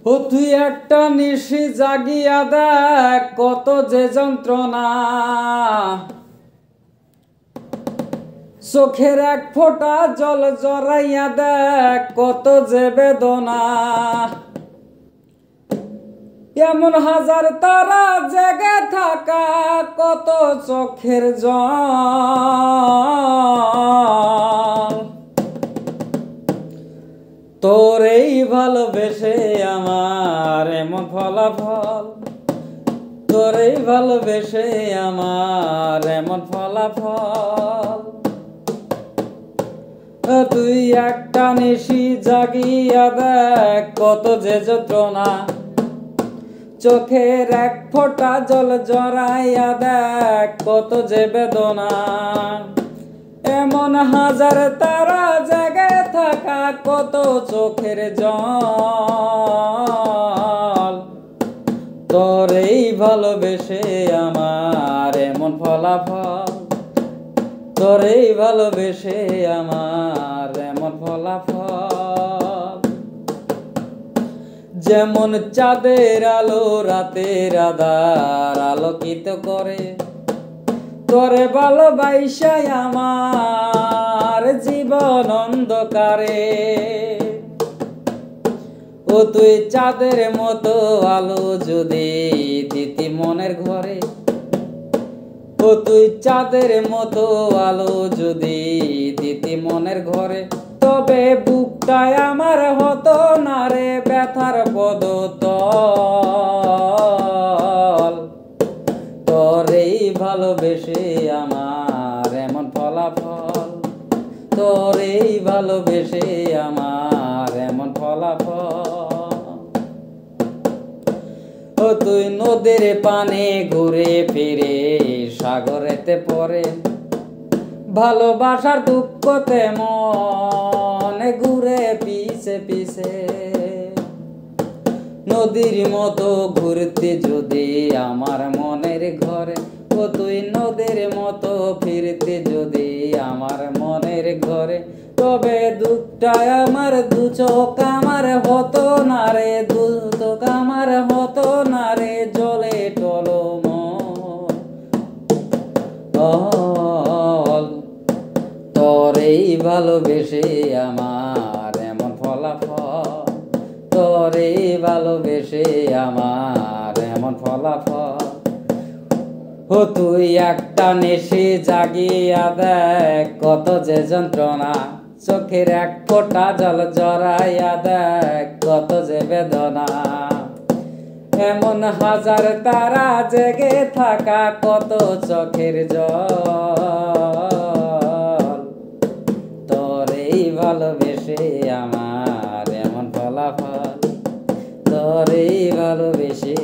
ও তুই একটা নিশি জাগিয়া দেখ কত যে যন্ত্রণা, চোখের এক ফোঁটা জল জড়াইয়া দেখ কত যে বেদনা। এমন হাজার তারা জেগে থাকা কত চোখের জল, তোর এই ভালোবেসে আমার এমন ফলাফল, তোর এই ভালোবেসে আমার এমন ফলাফল। তুই একটা নিশি জাগিয়া দেখ কত যে যন্ত্রণা, চোখের এক ফোঁটা জল জড়াইয়া দেখ কত যে বেদনা। এমন হাজার তারা জেগে থাকা কত চোখের জল, তোর এই ভালোবেসে আমার এমন ফলাফল, তোর এই ভালোবেসে আমার এমন ফলাফল। যেমন চাঁদের আলো রাতের আধার আলোকিত করে, তোরে ভালোবাসায় আমার জীবন অন্ধকারে। ও তুই চাঁদের মতো আলো যদি দিতি মনের ঘরে, ও তুই চাঁদের মতো আলো যদি দিতি মনের ঘরে, তবে বুকটায় আমার হতো না রে ব্যথার পদতল। তোর এই ভালোবেসে আমার এমন ফলাফল, তোর এই ভালোবেসে আমার এমন ফলাফল। ও তুই নদীর পানে ঘুরে ফিরে সাগরেতে পড়ে, ভালোবাসার দুঃখতে মন ঘুরে পিছে পিছে। নদীর মতো ঘুরতে যদি আমার মনের ঘরে, ও তুই নদীর মতো ফিরতে যদি আমার মনের ঘরে, তবে দুঃখটায় আমার দু চোখ আমার হতো না রে, দু চোখ আমার হতো না রে জলে টলমল। তোর এই ভালোবেসে আমার এমন ফলাফল, তোর এই ভালোবেসে আমার এমন ফলাফল। ও তুই একটা নেশে জাগিয়া দেখ কত যে যন্ত্রণা, চোখের এক ফোঁটা জল জড়াইয়া দেখ কত যে বেদনা। এমন হাজার তারা জেগে থাকা কত চোখের জল, তোর এই ভালোবেসে আমার এমন ফলাফল, তোর এই ভালোবেসে